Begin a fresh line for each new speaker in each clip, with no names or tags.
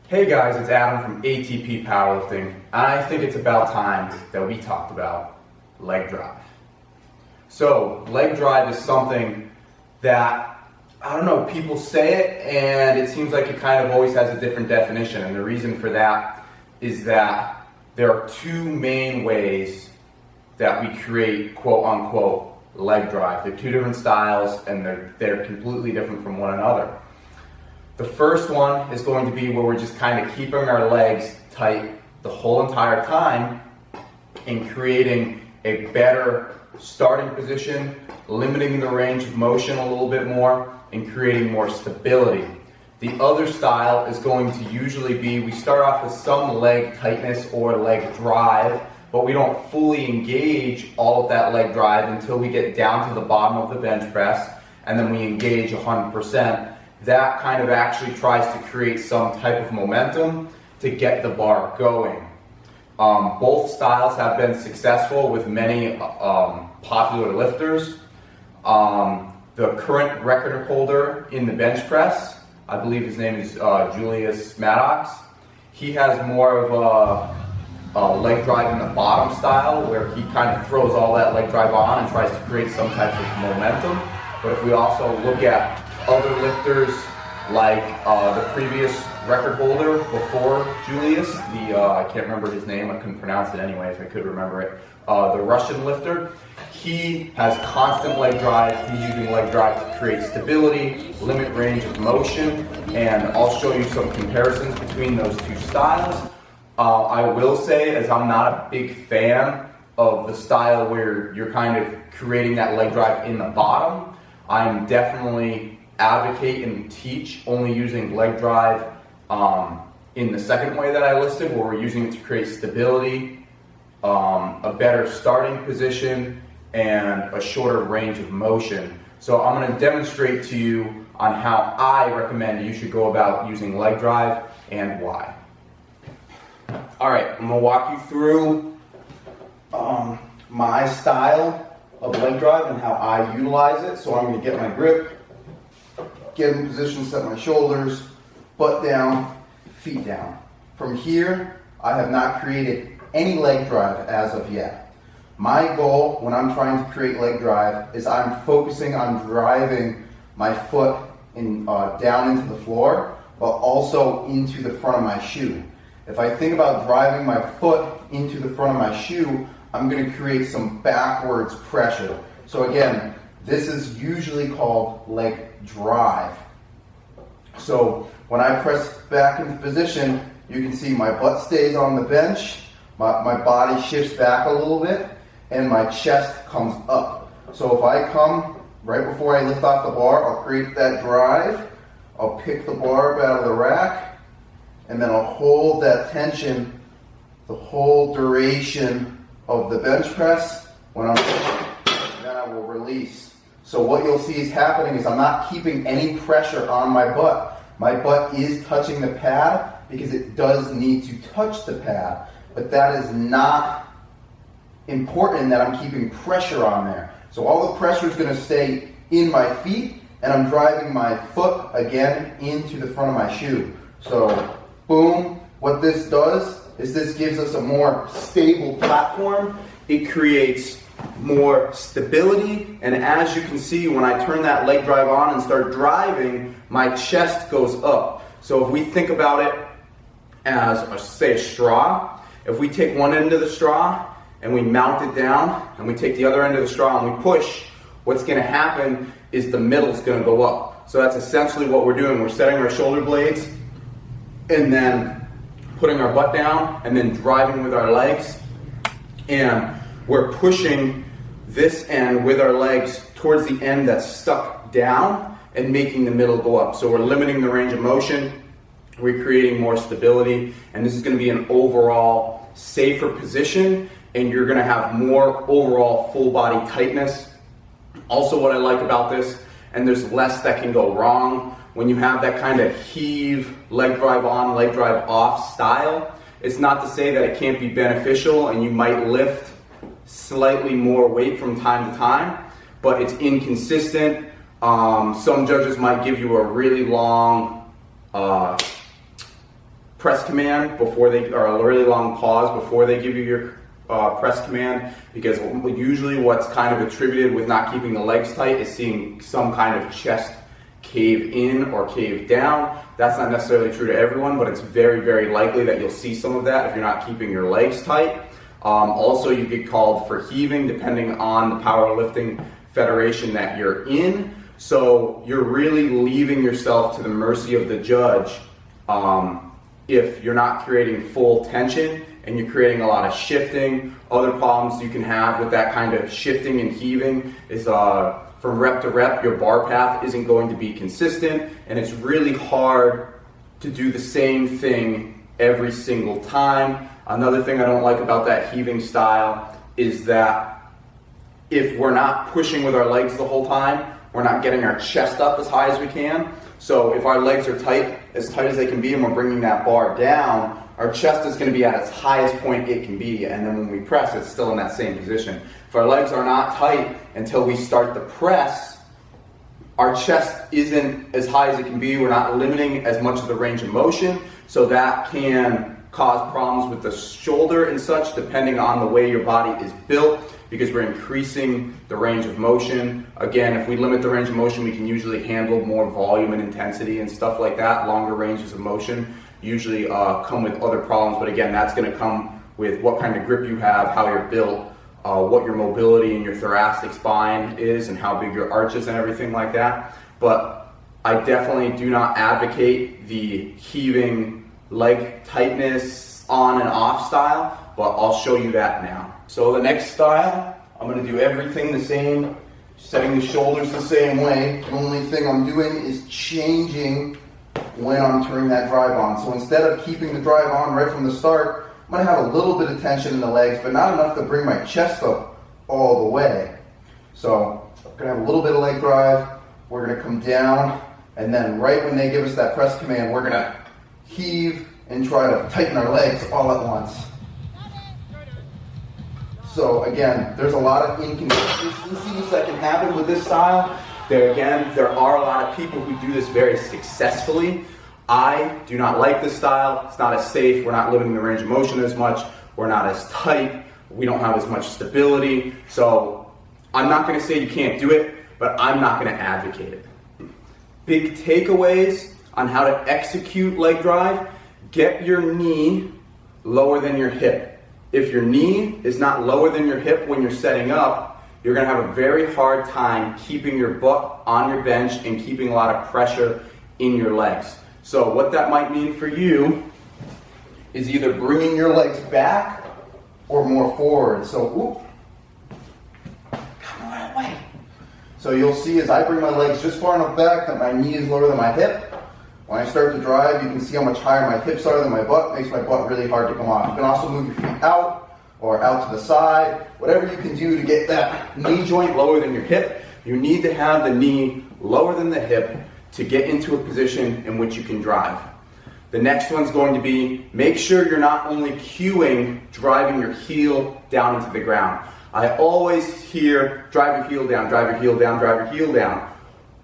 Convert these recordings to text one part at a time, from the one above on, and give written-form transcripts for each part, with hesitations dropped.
Hey guys, it's Adam from ATP Powerlifting, and I think it's about time that we talked about leg drive. So, leg drive is something that, I don't know, people say it and it seems like it kind of always has a different definition, and the reason for that is that there are two main ways that we create quote-unquote leg drive. They're two different styles and they're completely different from one another. The first one is going to be where we're just kind of keeping our legs tight the whole entire time and creating a better starting position, limiting the range of motion a little bit more, and creating more stability. The other style is going to usually be, we start off with some leg tightness or leg drive, but we don't fully engage all of that leg drive until we get down to the bottom of the bench press, and then we engage 100%. That kind of actually tries to create some type of momentum to get the bar going. Both styles have been successful with many popular lifters. The current record holder in the bench press, I believe his name is Julius Maddox. He has more of a leg drive in the bottom style where he kind of throws all that leg drive on and tries to create some type of momentum. But if we also look at other lifters like the previous record holder before Julius, I can't remember his name, I couldn't pronounce it anyway if I could remember it, the Russian lifter, he has constant leg drive. He's using leg drive to create stability, limit range of motion, and I'll show you some comparisons between those two styles. I will say, as I'm not a big fan of the style where you're kind of creating that leg drive in the bottom, I'm definitely advocate and teach only using leg drive in the second way that I listed, where we're using it to create stability, a better starting position, and a shorter range of motion. So I'm going to demonstrate to you on how I recommend you should go about using leg drive and why. Alright, I'm going to walk you through my style of leg drive and how I utilize it. So I'm going to get my grip, get in position, set my shoulders, butt down, feet down. From here, I have not created any leg drive as of yet. My goal when I'm trying to create leg drive is I'm focusing on driving my foot down into the floor, but also into the front of my shoe. If I think about driving my foot into the front of my shoe, I'm going to create some backwards pressure. So again, this is usually called leg drive. So when I press back into position, you can see my butt stays on the bench, my body shifts back a little bit, and my chest comes up. So if I come right before I lift off the bar, I'll create that drive, I'll pick the bar up out of the rack, and then I'll hold that tension the whole duration of the bench press. When I'm then I will release. So what you'll see is happening is I'm not keeping any pressure on my butt. My butt is touching the pad because it does need to touch the pad, but that is not important that I'm keeping pressure on there. So all the pressure is going to stay in my feet, and I'm driving my foot again into the front of my shoe. So boom, what this does is this gives us a more stable platform. It creates more stability, and as you can see, when I turn that leg drive on and start driving, my chest goes up. So if we think about it as, say, a straw, if we take one end of the straw and we mount it down, and we take the other end of the straw and we push, what's going to happen is the middle is going to go up. So that's essentially what we're doing. We're setting our shoulder blades and then putting our butt down and then driving with our legs, and we're pushing this end with our legs towards the end that's stuck down and making the middle go up. So we're limiting the range of motion, we're creating more stability, and this is going to be an overall safer position, and you're going to have more overall full body tightness. Also, what I like about this, and there's less that can go wrong, when you have that kind of heave, leg drive on, leg drive off style, it's not to say that it can't be beneficial and you might lift slightly more weight from time to time, but it's inconsistent. Some judges might give you a really long
press command before they, or a really long pause before they give you your press command, because usually what's kind of attributed with not keeping the legs tight is seeing some kind of chest cave in or cave down. That's not necessarily true to everyone, but it's very, very likely that you'll see some of that if you're not keeping your legs tight. Also, you get called for heaving depending on the powerlifting federation that you're in. So you're really leaving yourself to the mercy of the judge if you're not creating full tension and you're creating a lot of shifting. Other problems you can have with that kind of shifting and heaving is from rep to rep, your bar path isn't going to be consistent, and it's really hard to do the same thing every single time. Another thing I don't like about that heaving style is that if we're not pushing with our legs the whole time, we're not getting our chest up as high as we can. So if our legs are tight as they can be, and we're bringing that bar down, our chest is going to be at its highest point it can be, and then when we press, it's still in that same position. If our legs are not tight until we start the press, our chest isn't as high as it can be. We're not limiting as much of the range of motion, so that can cause problems with the shoulder and such, depending on the way your body is built, because we're increasing the range of motion. Again, if we limit the range of motion, we can usually handle more volume and intensity and stuff like that. Longer ranges of motion usually come with other problems, but again, that's going to come with what kind of grip you have, how you're built, what your mobility in your thoracic spine is, and how big your arch is and everything like that. But I definitely do not advocate the heaving leg tightness on and off style, but I'll show you that now. So the next style, I'm going to do everything the same, setting the shoulders the same way. The only thing I'm doing is changing when I'm turning that drive on. So instead of keeping the drive on right from the start, I'm going to have a little bit of tension in the legs, but not enough to bring my chest up all the way. So I'm going to have a little bit of leg drive, we're going to come down, and then right when they give us that press command, we're going to heave and try to tighten our legs all at once. So again, there's a lot of inconsistencies that can happen with this style. There are a lot of people who do this very successfully. I do not like this style. It's not as safe. We're not limiting the range of motion as much. We're not as tight. We don't have as much stability. So I'm not going to say you can't do it, but I'm not going to advocate it. Big takeaways on how to execute leg drive: get your knee lower than your hip. If your knee is not lower than your hip when you're setting up, you're going to have a very hard time keeping your butt on your bench and keeping a lot of pressure in your legs. So what that might mean for you is either bringing your legs back or more forward. So, come on away. So you'll see as I bring my legs just far enough back that my knee is lower than my hip. When I start to drive, you can see how much higher my hips are than my butt. Makes my butt really hard to come off. You can also move your feet out or out to the side. Whatever you can do to get that knee joint lower than your hip. You need to have the knee lower than the hip to get into a position in which you can drive. The next one's going to be, make sure you're not only cueing driving your heel down into the ground. I always hear drive your heel down, drive your heel down, drive your heel down.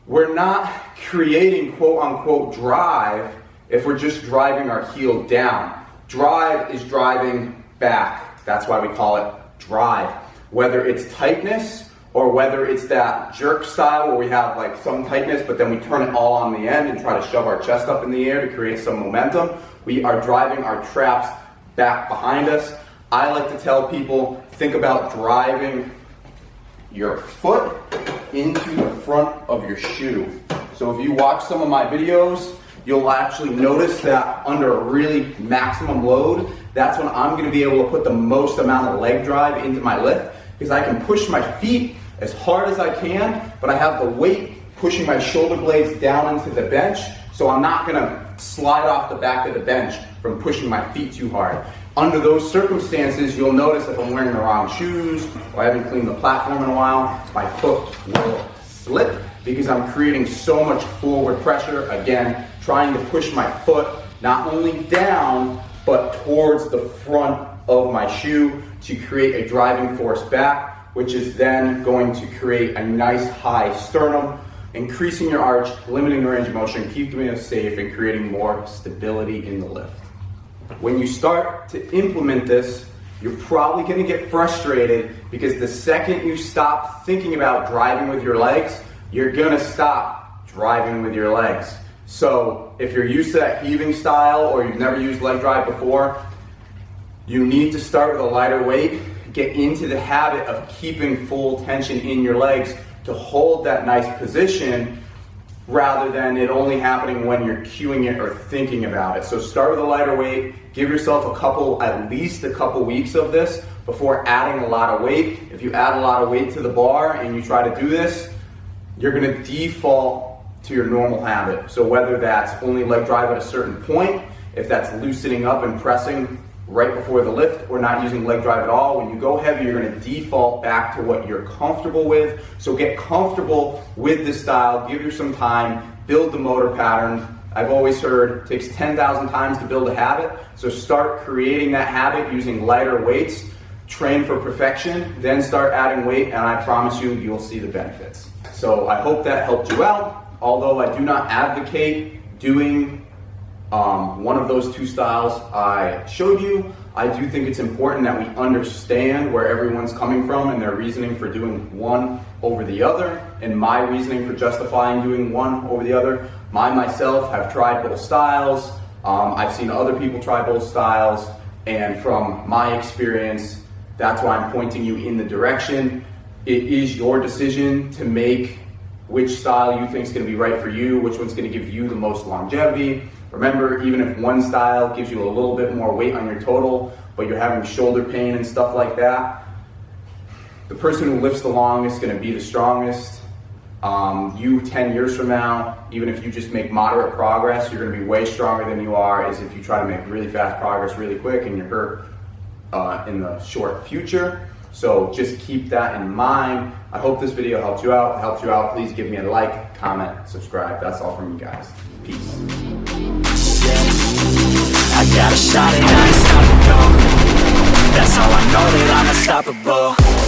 We're not creating quote unquote drive if we're just driving our heel down. Drive is driving back. That's why we call it drive. Whether it's tightness or whether it's that jerk style where we have like some tightness but then we turn it all on the end and try to shove our chest up in the air to create some momentum, we are driving our traps back behind us. I like to tell people, think about driving your foot into the front of your shoe. So if you watch some of my videos, you'll actually notice that under a really maximum load, that's when I'm going to be able to put the most amount of leg drive into my lift, because I can push my feet as hard as I can, but I have the weight pushing my shoulder blades down into the bench, so I'm not going to slide off the back of the bench from pushing my feet too hard. Under those circumstances, you'll notice if I'm wearing the wrong shoes or I haven't cleaned the platform in a while, my foot will slip because I'm creating so much forward pressure. Again, trying to push my foot not only down, but towards the front of my shoe to create a driving force back, which is then going to create a nice high sternum, increasing your arch, limiting the range of motion, keeping it safe, and creating more stability in the lift. When you start to implement this, you're probably gonna get frustrated because the second you stop thinking about driving with your legs, you're gonna stop driving with your legs. So if you're used to that heaving style or you've never used leg drive before, you need to start with a lighter weight, get into the habit of keeping full tension in your legs to hold that nice position rather than it only happening when you're cueing it or thinking about it. So start with a lighter weight, give yourself at least a couple weeks of this before adding a lot of weight. If you add a lot of weight to the bar and you try to do this, you're gonna default to your normal habit. So whether that's only leg drive at a certain point, if that's loosening up and pressing right before the lift or not using leg drive at all, when you go heavy, you're gonna default back to what you're comfortable with. So get comfortable with this style, give yourself some time, build the motor pattern. I've always heard it takes 10,000 times to build a habit. So start creating that habit using lighter weights, train for perfection, then start adding weight, and I promise you, you'll see the benefits. So I hope that helped you out. Although I do not advocate doing one of those two styles I showed you, I do think it's important that we understand where everyone's coming from and their reasoning for doing one over the other, and my reasoning for justifying doing one over the other. Myself have tried both styles. I've seen other people try both styles, and from my experience, that's why I'm pointing you in the direction. It is your decision to make which style you think is going to be right for you, which one's going to give you the most longevity. Remember, even if one style gives you a little bit more weight on your total, but you're having shoulder pain and stuff like that, the person who lifts the longest is going to be the strongest. You 10 years from now, even if you just make moderate progress, you're going to be way stronger than you are as if you try to make really fast progress really quick and you're hurt in the short future. So just keep that in mind. I hope this video helped you out. If it helped you out, please give me a like, comment, subscribe. That's all from you guys. Peace.
I got a shot and I ain't stopping, no. That's how I know that I'm unstoppable.